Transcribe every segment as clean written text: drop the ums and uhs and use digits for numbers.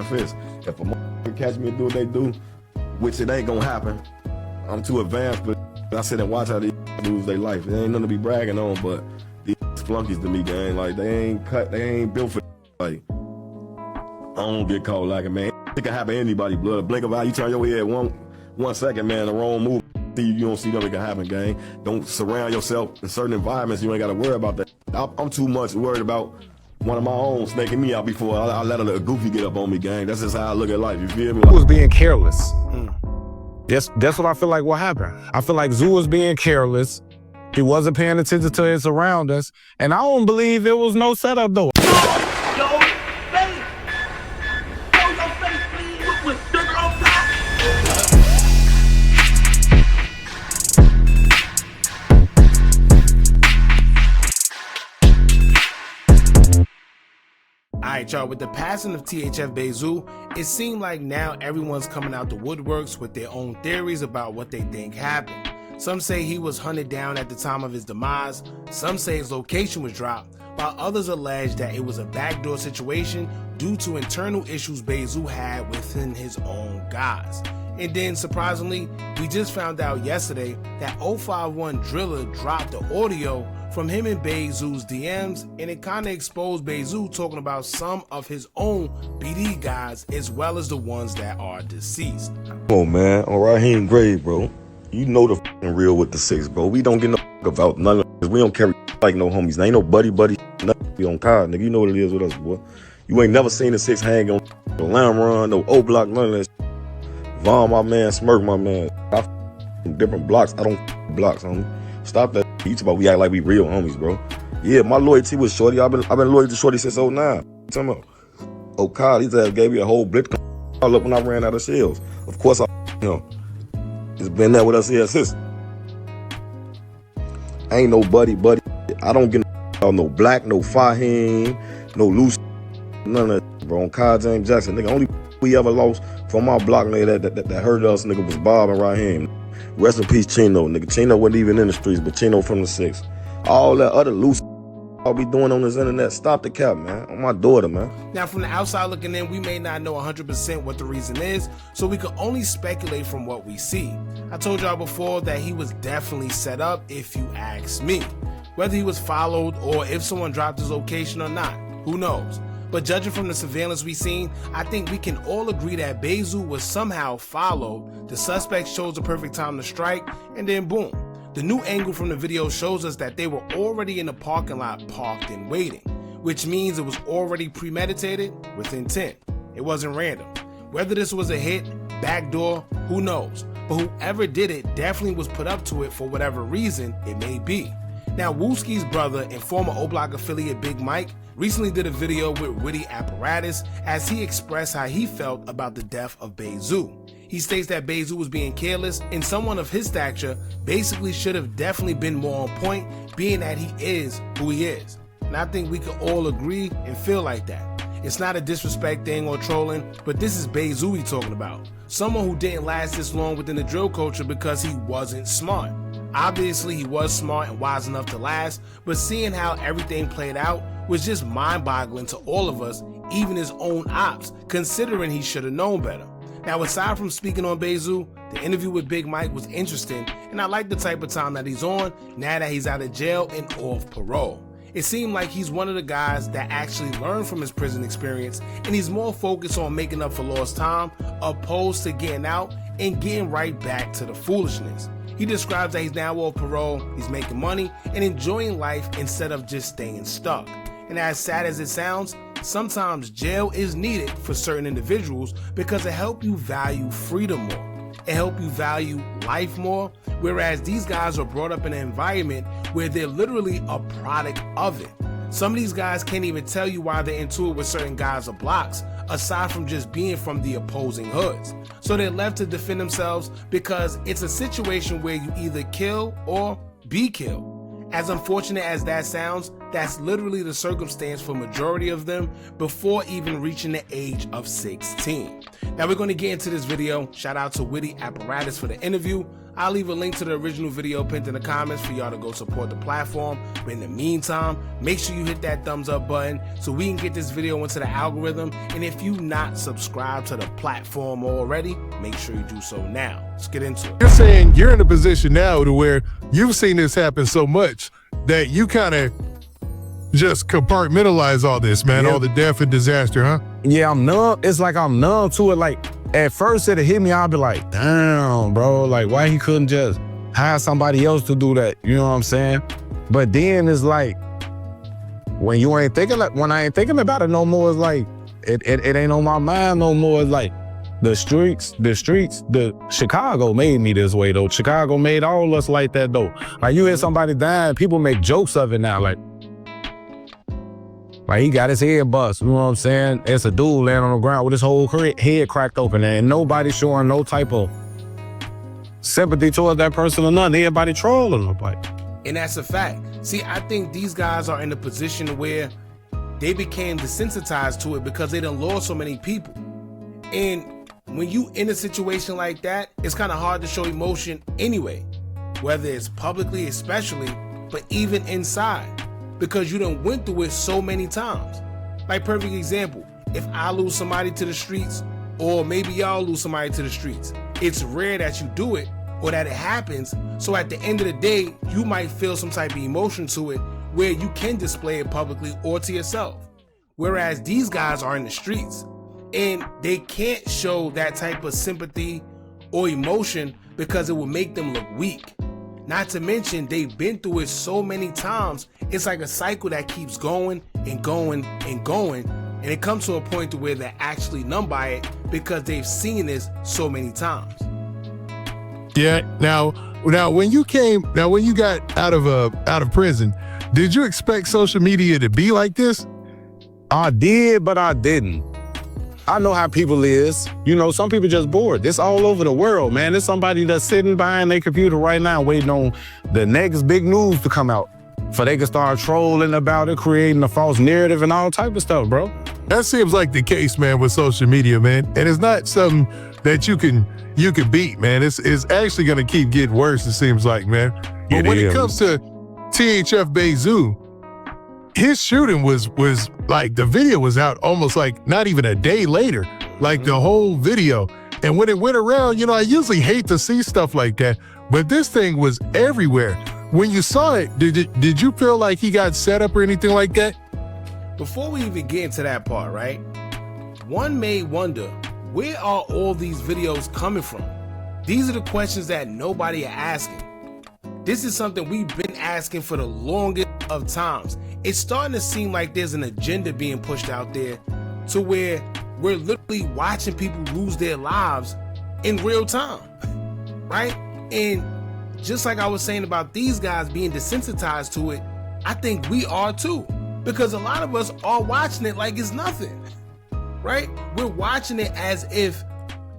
fist. If a motherfucker catch me and do what they do, which it ain't gonna happen, I'm too advanced, but I sit and watch how these lose their life. It ain't nothing to be bragging on, but these flunkies to me, gang, like, they ain't built for like, I don't get caught like it, man. It can happen to anybody, blood. Blink of an eye, you turn your head one second, man, the wrong move, you don't see nothing can happen, gang. Don't surround yourself in certain environments, you ain't gotta worry about that. I'm too much worried about one of my own snaking me out before I let a goofy get up on me, gang. That's just how I look at life, you feel me? Like, was being careless. That's what I feel like what happened. I feel like Zoo was being careless. He wasn't paying attention to his surroundings. And I don't believe it was no setup, though. Alright, y'all, with the passing of THF Bayzoo, it seemed like now everyone's coming out the woodworks with their own theories about what they think happened. Some say he was hunted down at the time of his demise, some say his location was dropped, while others allege that it was a backdoor situation due to internal issues Bayzoo had within his own guys. And then, surprisingly, we just found out yesterday that 051 Driller dropped the audio from him and Bayzoo's DMs, and it kinda exposed Bayzoo talking about some of his own BD guys as well as the ones that are deceased. Come on, man, on Raheem grave, bro. You know the real with the 6, bro. We don't get no about none of this. We don't carry like no homies. There ain't no buddy, nothing. We on card, nigga. You know what it is with us, boy. You ain't never seen the 6 hang on no lamb run, no O block, none of that. Vaughn, my man, Smirk, my man. I different blocks. I don't blocks, homie. Stop that. You talk about we act like we real homies, bro. Yeah, my loyalty was Shorty. I've been loyal to Shorty since 09. You talking about? Oh, God, these ass gave me a whole blitz all up when I ran out of shells. Of course, it's been there with us here since. Ain't no buddy. I don't get no Black, no Fahim, no Loose, none of that, bro. On Kyle James Jackson, nigga, only we ever lost from our block, nigga, that hurt us, nigga, was Bob and Raheem. Rest in peace, Chino, nigga. Chino wasn't even in the streets, but Chino from the 6. All that other loose I'll be doing on this internet, stop the cap, man. On my daughter, man. Now, from the outside looking in, we may not know 100% what the reason is, so we can only speculate from what we see. I told y'all before that he was definitely set up, if you ask me. Whether he was followed or if someone dropped his location or not, who knows? But judging from the surveillance we seen, I think we can all agree that Bayzoo was somehow followed. The suspect chose the perfect time to strike, and then boom. The new angle from the video shows us that they were already in the parking lot parked and waiting, which means it was already premeditated with intent. It wasn't random. Whether this was a hit, backdoor, who knows? But whoever did it definitely was put up to it for whatever reason it may be. Now, Wooski's brother and former O-Block affiliate Big Mike recently did a video with Witty Apparatus as he expressed how he felt about the death of Bayzoo. He states that Bayzoo was being careless, and someone of his stature basically should have definitely been more on point, being that he is who he is. And I think we can all agree and feel like that. It's not a disrespect thing or trolling, but this is Bayzoo we talking about. Someone who didn't last this long within the drill culture because he wasn't smart. Obviously, he was smart and wise enough to last, but seeing how everything played out was just mind-boggling to all of us, even his own ops, considering he should have known better. Now, aside from speaking on Bayzoo, the interview with Big Mike was interesting, and I like the type of time that he's on now that he's out of jail and off parole. It seemed like he's one of the guys that actually learned from his prison experience, and he's more focused on making up for lost time, opposed to getting out and getting right back to the foolishness. He describes that he's now off parole, he's making money, and enjoying life instead of just staying stuck. And as sad as it sounds, sometimes jail is needed for certain individuals because it helps you value freedom more. It helps you value life more, whereas these guys are brought up in an environment where they're literally a product of it. Some of these guys can't even tell you why they're into it with certain guys or blocks, aside from just being from the opposing hoods. So they're left to defend themselves because it's a situation where you either kill or be killed. As unfortunate as that sounds, that's literally the circumstance for majority of them before even reaching the age of 16. Now we're going to get into this video. Shout out to Witty Apparatus for the interview. I'll leave a link to the original video pinned in the comments for y'all to go support the platform. But in the meantime, make sure you hit that thumbs up button so we can get this video into the algorithm. And if you not subscribed to the platform already, make sure you do so now. Let's get into it. You're saying you're in a position now to where you've seen this happen so much that you kind of just compartmentalize all this, man, all the death and disaster, huh? Yeah, I'm numb. It's like I'm numb to it. Like, at first it hit me, I'd be like, damn, bro, like why he couldn't just hire somebody else to do that? You know what I'm saying? But then it's like, when I ain't thinking about it no more, it's like, it ain't on my mind no more. It's like, the Chicago made me this way though. Chicago made all us like that though. Like you hear somebody dying, people make jokes of it now. Like he got his head bust, you know what I'm saying? It's a dude laying on the ground with his whole head cracked open and nobody showing no type of sympathy towards that person or nothing. Everybody trolling them. Like. And that's a fact. See, I think these guys are in a position where they became desensitized to it because they done lost so many people. And when you in a situation like that, it's kind of hard to show emotion anyway, whether it's publicly especially, but even inside. Because you done went through it so many times. Like perfect example, if I lose somebody to the streets, or maybe y'all lose somebody to the streets, it's rare that you do it or that it happens. So at the end of the day, you might feel some type of emotion to it where you can display it publicly or to yourself. Whereas these guys are in the streets and they can't show that type of sympathy or emotion because it will make them look weak. Not to mention, they've been through it so many times. It's like a cycle that keeps going and going and going. And it comes to a point to where they're actually numb by it because they've seen this so many times. Yeah. Now when you got out of prison, did you expect social media to be like this? I did, but I didn't. I know how people is. You know, some people just bored. It's all over the world, man. There's somebody that's sitting behind their computer right now waiting on the next big news to come out for they can start trolling about it, creating a false narrative and all type of stuff, bro. That seems like the case, man, with social media, man. And it's not something that you can beat, man. It's actually gonna keep getting worse, it seems like, man. But when it comes to THF Bayzoo, his shooting was like, the video was out almost like not even a day later, like the whole video. And when it went around, you know, I usually hate to see stuff like that, but this thing was everywhere. When you saw it, did you feel like he got set up or anything like that? Before we even get into that part, right? One may wonder, where are all these videos coming from? These are the questions that nobody are asking. This is something we've been asking for the longest of times. It's starting to seem like there's an agenda being pushed out there to where we're literally watching people lose their lives in real time, right? And just like I was saying about these guys being desensitized to it, I think we are too, because a lot of us are watching it like it's nothing, right? We're watching it as if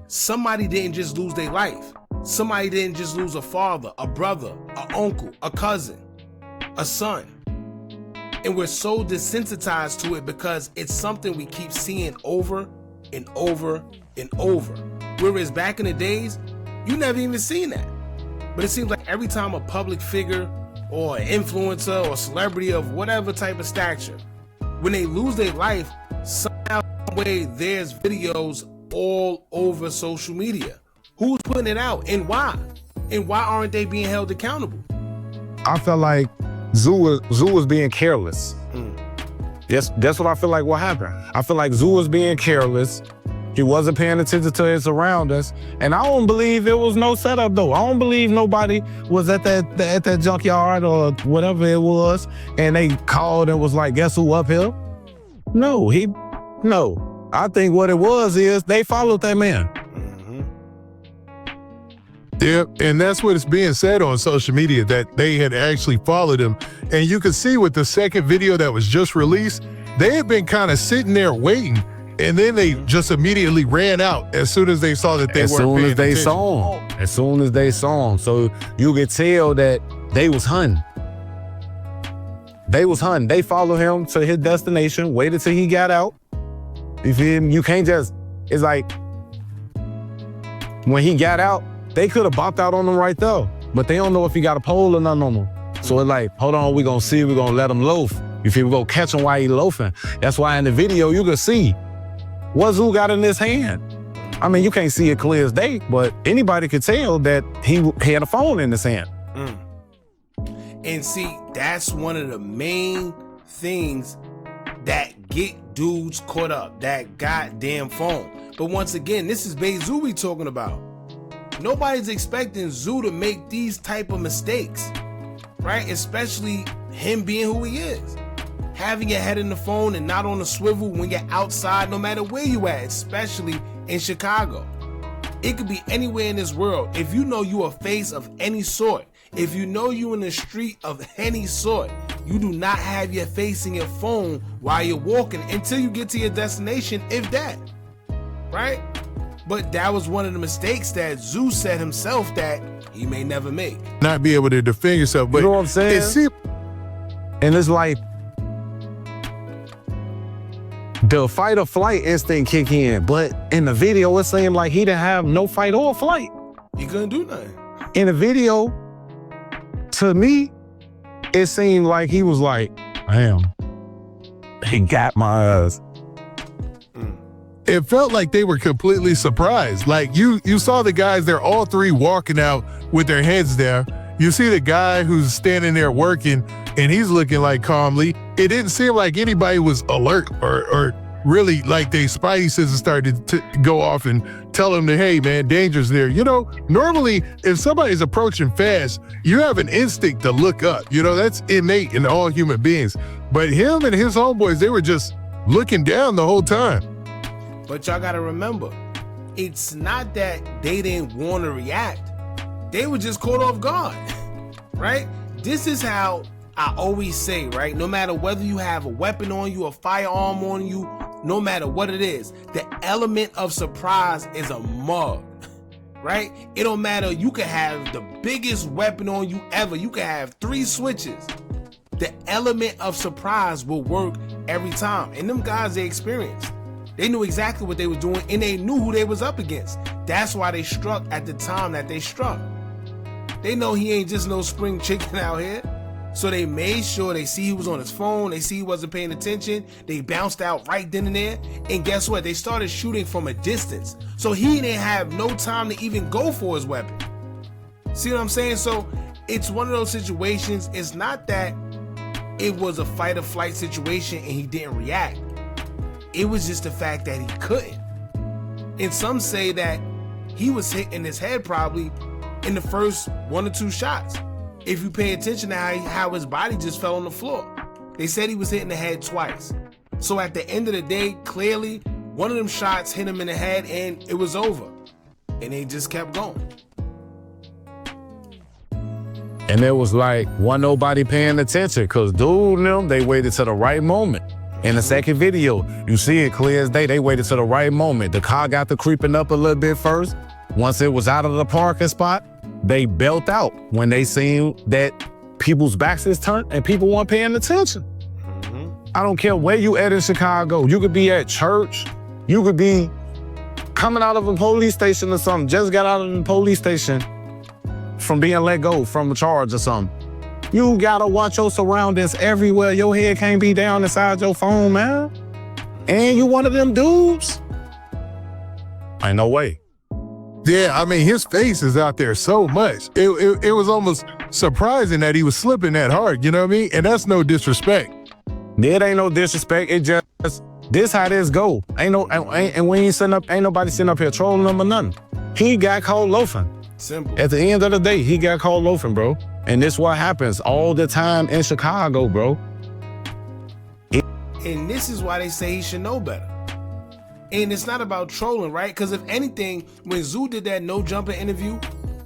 somebody didn't just lose their life. Somebody didn't just lose a father, a brother, an uncle, a cousin, a son. And we're so desensitized to it because it's something we keep seeing over and over and over. Whereas back in the days, you never even seen that. But it seems like every time a public figure or an influencer or celebrity of whatever type of stature, when they lose their life, somehow, some way, there's videos all over social media. Who's putting it out and why? And why aren't they being held accountable? I felt like Zoo was being careless. That's what I feel like what happened. I feel like Zoo was being careless. He wasn't paying attention to his surroundings. And I don't believe it was no setup though. I don't believe nobody was at that junkyard or whatever it was and they called and was like, guess who up here? No. I think what it was is they followed that man. Yeah, and that's what is being said on social media, that they had actually followed him. And you can see with the second video that was just released, they had been kind of sitting there waiting, and then they just immediately ran out as soon as they saw that they weren't paying attention. As soon as they saw him. So you could tell that they was hunting. They followed him to his destination, waited till he got out. You feel me? You can't just, it's like, when he got out, they could have bopped out on him right there, but they don't know if he got a pole or nothing on him. So it's like, hold on, we gonna see, we gonna let him loaf. You feel me? We go catch him while he loafing. That's why in the video you can see what Zoo got in his hand. I mean, you can't see it clear as day, but anybody could tell that he had a phone in his hand. And see, that's one of the main things that get dudes caught up, that goddamn phone. But once again, this is Bayzoo we talking about. Nobody's expecting Zoo to make these type of mistakes, right? Especially him being who he is. Having your head in the phone and not on the swivel when you're outside, no matter where you at, especially in Chicago. It could be anywhere in this world. If you know you a face of any sort, if you know you in the street of any sort, you do not have your face in your phone while you're walking until you get to your destination, if that, right? But that was one of the mistakes that Zoo said himself that he may never make. Not be able to defend yourself, but you know what I'm saying? And it's like, the fight or flight instinct kick in, but in the video, it seemed like he didn't have no fight or flight. He couldn't do nothing. In the video, to me, it seemed like he was like, damn, he got my ass. It felt like they were completely surprised. Like you saw the guys, they're all three walking out with their heads down. You see the guy who's standing there working and he's looking like calmly. It didn't seem like anybody was alert or really like they spidey senses started to go off and tell them that, hey man, danger's there. You know, normally if somebody's approaching fast, you have an instinct to look up. You know, that's innate in all human beings. But him and his homeboys, they were just looking down the whole time. But y'all gotta remember, it's not that they didn't want to react. They were just caught off guard, right? This is how I always say, right? No matter whether you have a weapon on you, a firearm on you, no matter what it is, the element of surprise is a mug, right? It don't matter. You could have the biggest weapon on you ever. You could have 3 switches. The element of surprise will work every time. And them guys, they experienced. They knew exactly what they were doing and they knew who they was up against. That's why they struck at the time that they struck. They know he ain't just no spring chicken out here. So they made sure they see he was on his phone, they see he wasn't paying attention, they bounced out right then and there, and guess what? They started shooting from a distance. So he didn't have no time to even go for his weapon. See what I'm saying? So it's one of those situations, it's not that it was a fight or flight situation and he didn't react. It was just the fact that he couldn't. And some say that he was hit in his head probably in the first 1 or 2 shots. If you pay attention to how his body just fell on the floor. They said he was hit in the head twice. So at the end of the day, clearly, one of them shots hit him in the head and it was over. And they just kept going. And it was like, wasn't nobody paying attention because dude and them, they waited to the right moment. In the second video, you see it clear as day, they waited to the right moment. The car got to creeping up a little bit first. Once it was out of the parking spot, they bailed out when they seen that people's backs is turned and people weren't paying attention. I don't care where you at in Chicago. You could be at church. You could be coming out of a police station or something. Just got out of the police station from being let go from a charge or something. You gotta watch your surroundings everywhere. Your head can't be down inside your phone, man. And you one of them dudes? Ain't no way. Yeah, I mean, his face is out there so much. It was almost surprising that he was slipping that hard, you know what I mean? And that's no disrespect. It ain't no disrespect. It just, this how this go. And we ain't sitting up, ain't nobody sitting up here trolling him or nothing. He got caught loafing. Simple. At the end of the day, he got caught loafing, bro. And this what happens all the time in Chicago, bro. And this is why they say he should know better. And it's not about trolling, right? Because if anything, when Zoo did that no jumper interview,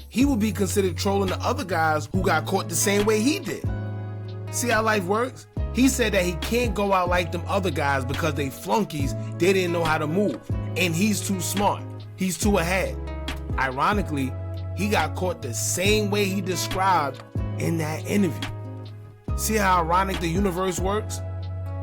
he would be considered trolling the other guys who got caught the same way he did. See how life works? He said that he can't go out like them other guys because they flunkies, they didn't know how to move. And he's too smart. He's too ahead. Ironically, he got caught the same way he described in that interview. See how ironic the universe works?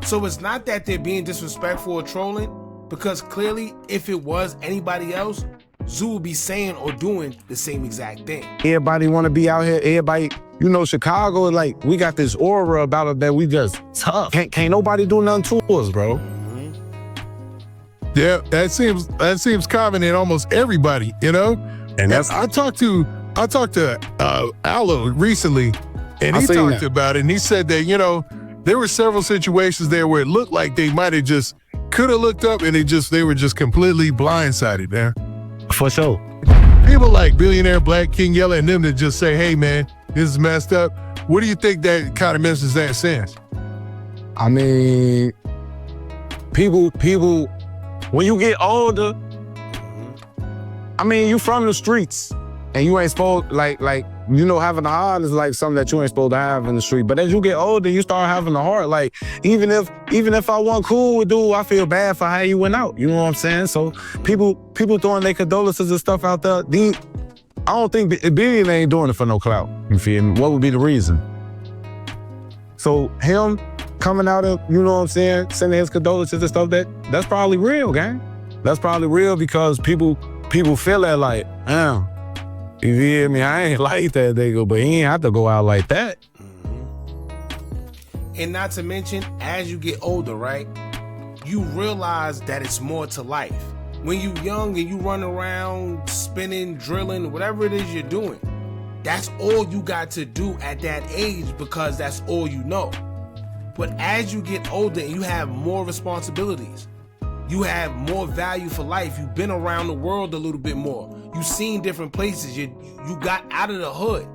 So it's not that they're being disrespectful or trolling, because clearly if it was anybody else, Zoo will be saying or doing the same exact thing. Everybody want to be out here. Everybody, you know, Chicago, like, we got this aura about it that we just tough. Can't nobody do nothing to us, bro. Yeah, that seems common in almost everybody, you know? And that's, I talked to Allo recently, and he talked about it, and he said that, you know, there were several situations there where it looked like they might have just could have looked up and they were just completely blindsided, man. for sure. People like Billionaire Black, King Yella, and them that just say, hey, man, this is messed up. What do you think that kind of message that sends? I mean, people, when you get older, I mean, you from the streets and you ain't supposed, like, you know, having a heart is like something that you ain't supposed to have in the street. But as you get older, you start having a heart. Like, even if I wasn't cool with dude, I feel bad for how he went out. You know what I'm saying? So people throwing their condolences and stuff out there. I don't think Billion ain't doing it for no clout. You feel me? What would be the reason? So him coming out of, you know what I'm saying, sending his condolences and stuff, that's probably real, gang. That's probably real because people feel that like, damn, you feel me? I ain't like that nigga, but he ain't have to go out like that. And not to mention, as you get older, right, you realize that it's more to life. When you young and you run around spinning, drilling, whatever it is you're doing, that's all you got to do at that age because that's all you know. But as you get older and you have more responsibilities, you have more value for life. You've been around the world a little bit more. You've seen different places. You got out of the hood.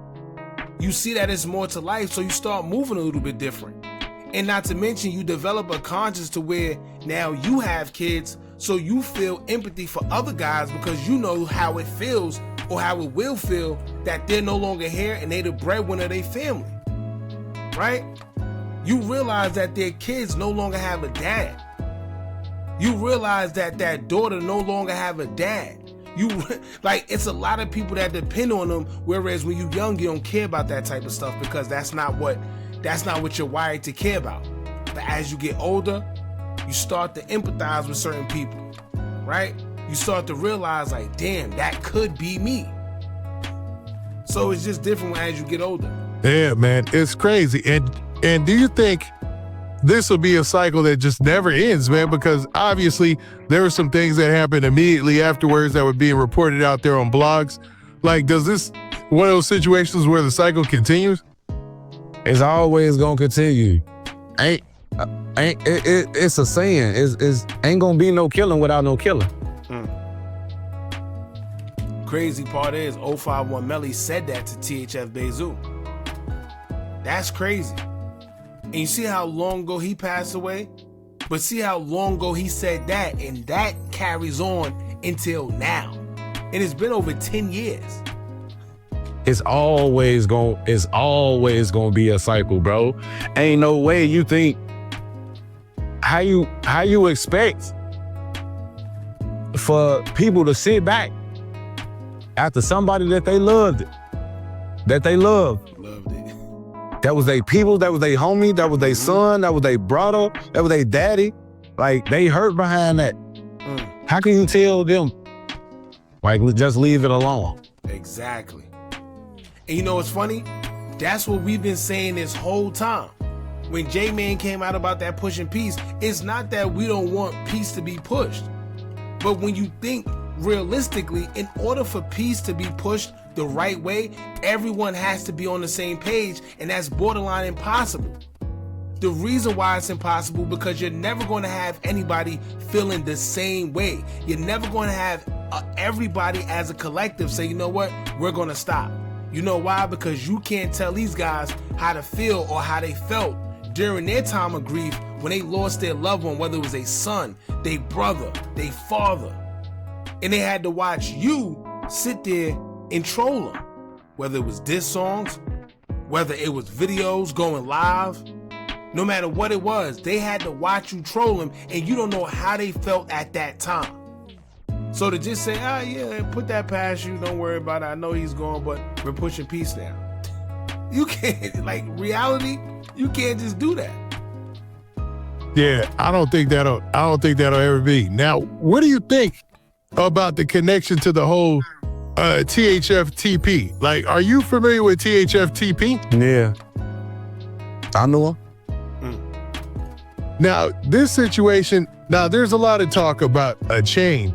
You see that it's more to life, so you start moving a little bit different. And not to mention, you develop a conscience to where now you have kids, so you feel empathy for other guys because you know how it feels or how it will feel that they're no longer here and they the breadwinner of their family, right? You realize that their kids no longer have a dad. You realize that that daughter no longer have a dad. Like, it's a lot of people that depend on them, whereas when you young, you don't care about that type of stuff because that's not what you're wired to care about. But as you get older, you start to empathize with certain people, right? You start to realize, like, damn, that could be me. So it's just different as you get older. Yeah, man, it's crazy. And do you think this will be a cycle that just never ends, man? Because obviously there were some things that happened immediately afterwards that were being reported out there on blogs. Like, does this one of those situations where the cycle continues? It's always gonna continue. It's a saying. It's ain't gonna be no killing without no killer. Crazy part is 051 Melly said that to THF Bayzoo. That's crazy. And you see how long ago he passed away? But see how long ago he said that, and that carries on until now. And it's been over 10 years. It's always gonna be a cycle, bro. Ain't no way you think how you expect for people to sit back after somebody that they loved, that they loved. That was their people, that was their homie, that was their son, that was their brother, that was their daddy. Like, they hurt behind that. How can you tell them, like, just leave it alone? Exactly. And you know what's funny? That's what we've been saying this whole time. When J-Man came out about that pushing peace, it's not that we don't want peace to be pushed. But when you think realistically, in order for peace to be pushed the right way, everyone has to be on the same page, and that's borderline impossible. The reason why it's impossible, because you're never going to have anybody feeling the same way. You're never going to have everybody as a collective say, you know what, we're going to stop. You know why? Because you can't tell these guys how to feel or how they felt during their time of grief when they lost their loved one, whether it was a son, their brother, their father. And they had to watch you sit there and troll them. Whether it was diss songs, whether it was videos going live, no matter what it was, they had to watch you troll them, and you don't know how they felt at that time. So to just say, yeah, put that past you, don't worry about it, I know he's gone, but we're pushing peace now. You can't, like, reality, you can't just do that. Yeah, I don't think that'll ever be. Now, what do you think about the connection to the whole THF TP. Like, are you familiar with THF TP? Yeah. I know him. Now, this situation, there's a lot of talk about a chain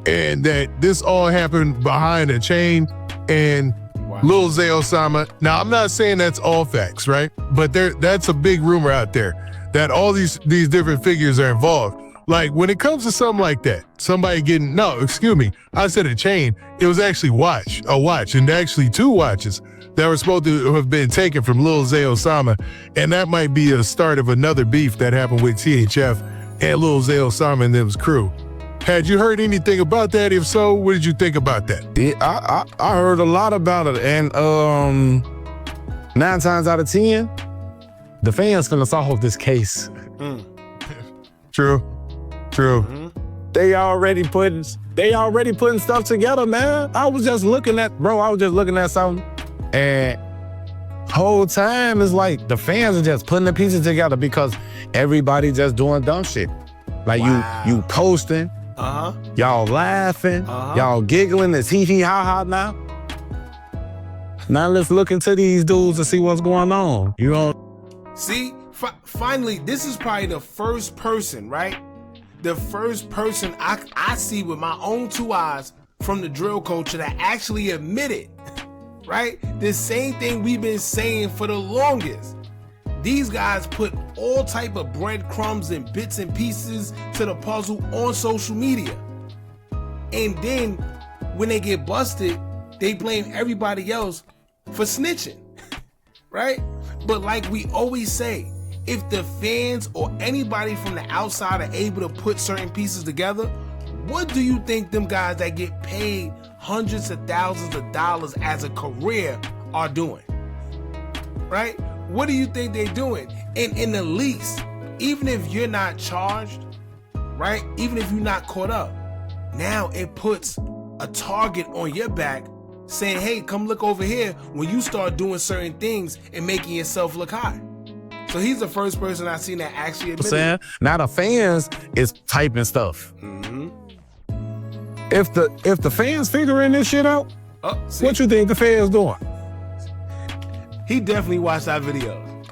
and that this all happened behind a chain and Lil Zay Osama. Now, I'm not saying that's all facts, right? But that's a big rumor out there that all these different figures are involved. Like, when it comes to something like that, somebody getting, I said a chain. It was actually a watch, and actually 2 watches that were supposed to have been taken from Lil Zay Osama. And that might be a start of another beef that happened with THF and Lil Zay Osama and them's crew. Had you heard anything about that? If so, what did you think about that? Yeah, I heard a lot about it, and 9 times out of 10, the fans finna solve this case. True. Mm-hmm. They already putting stuff together, man. I was just looking at something, and whole time it's like the fans are just putting the pieces together because everybody just doing dumb shit. Like you posting, y'all laughing, y'all giggling, it's hee hee ha ha now. Now let's look into these dudes and see what's going on. You know? See, finally, this is probably the first person, right? The first person I see with my own 2 eyes from the drill culture that actually admitted, right? The same thing we've been saying for the longest. These guys put all type of breadcrumbs and bits and pieces to the puzzle on social media. And then when they get busted, they blame everybody else for snitching, right? But like we always say, if the fans or anybody from the outside are able to put certain pieces together, what do you think them guys that get paid hundreds of thousands of dollars as a career are doing? Right? What do you think they're doing? And in the least, even if you're not charged, right? Even if you're not caught up, now it puts a target on your back saying, hey, come look over here when you start doing certain things and making yourself look high. So he's the first person I've seen that actually admit it. Now the fans is typing stuff. If the fans figuring this shit out, what you think the fans doing? He definitely watched our videos.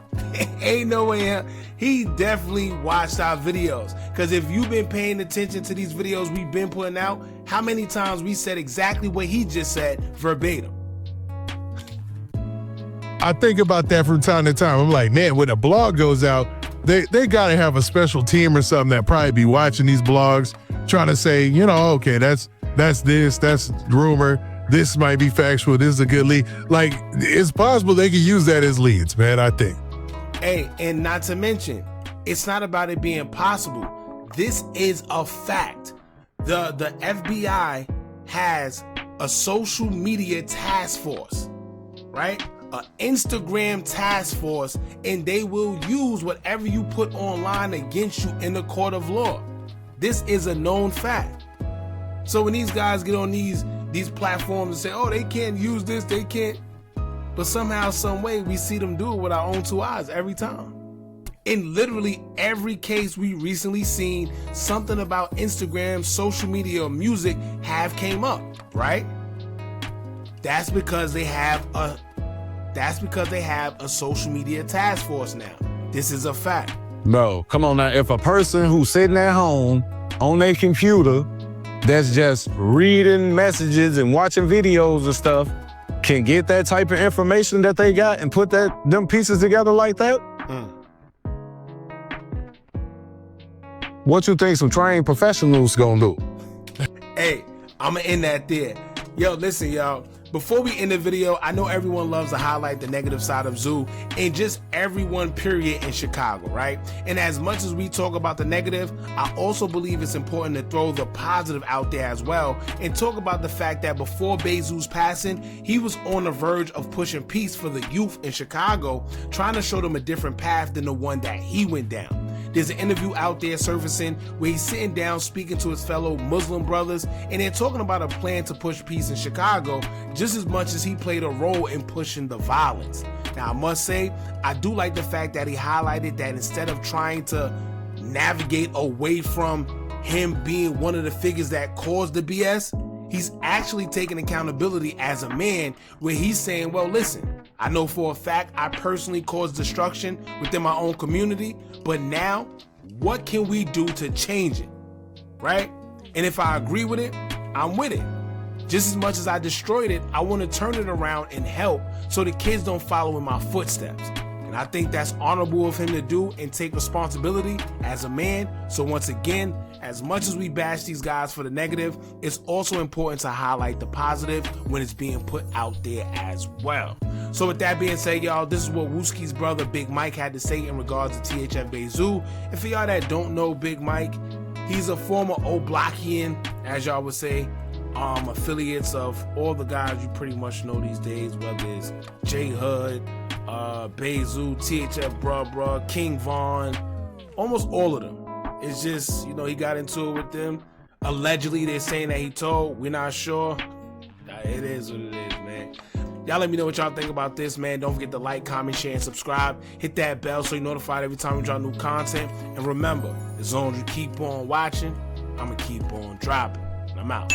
Ain't no way. He definitely watched our videos. Because if you've been paying attention to these videos we've been putting out, how many times we said exactly what he just said verbatim? I think about that from time to time. I'm like, man, when a blog goes out, they got to have a special team or something that probably be watching these blogs, trying to say, okay, that's rumor. This might be factual. This is a good lead. Like, it's possible they could use that as leads, man, I think. Hey, and not to mention, it's not about it being possible. This is a fact. The FBI has a social media task force, right? An Instagram task force, and they will use whatever you put online against you in the court of law. This is a known fact. So when these guys get on these platforms and say, oh, they can't use this, they can't. But somehow, some way, we see them do it with our own 2 eyes every time. In literally every case we recently seen, something about Instagram, social media, or music have came up, right? That's because they have a social media task force now. This is a fact. Bro, come on now. If a person who's sitting at home on their computer that's just reading messages and watching videos and stuff can get that type of information that they got and put them pieces together like that, what you think some trained professionals gonna do? Hey, I'ma end that there. Yo, listen, y'all. Before we end the video, I know everyone loves to highlight the negative side of Zoo and just everyone, period, in Chicago, right? And as much as we talk about the negative, I also believe it's important to throw the positive out there as well and talk about the fact that before Bayzoo's passing, he was on the verge of pushing peace for the youth in Chicago, trying to show them a different path than the one that he went down. There's an interview out there surfacing where he's sitting down speaking to his fellow Muslim brothers, and they're talking about a plan to push peace in Chicago just as much as he played a role in pushing the violence. Now, I must say, I do like the fact that he highlighted that instead of trying to navigate away from him being one of the figures that caused the BS, he's actually taking accountability as a man, where he's saying, well, listen, I know for a fact I personally caused destruction within my own community, but now what can we do to change it, right? And if I agree with it, I'm with it. Just as much as I destroyed it, I want to turn it around and help so the kids don't follow in my footsteps. And I think that's honorable of him to do and take responsibility as a man. So once again, as much as we bash these guys for the negative, it's also important to highlight the positive when it's being put out there as well. So with that being said, y'all, this is what Wooski's brother Big Mike had to say in regards to THF Bayzoo. And for y'all that don't know Big Mike, he's a former O'Blockian, as y'all would say, affiliates of all the guys you pretty much know these days, whether it's J Hood, Bayzoo, THF Bruh, King Von, almost all of them. It's just, you know, he got into it with them. Allegedly, they're saying that he told. We're not sure. It is what it is, man. Y'all let me know what y'all think about this, man. Don't forget to like, comment, share, and subscribe. Hit that bell so you're notified every time we drop new content. And remember, as long as you keep on watching, I'm going to keep on dropping. And I'm out.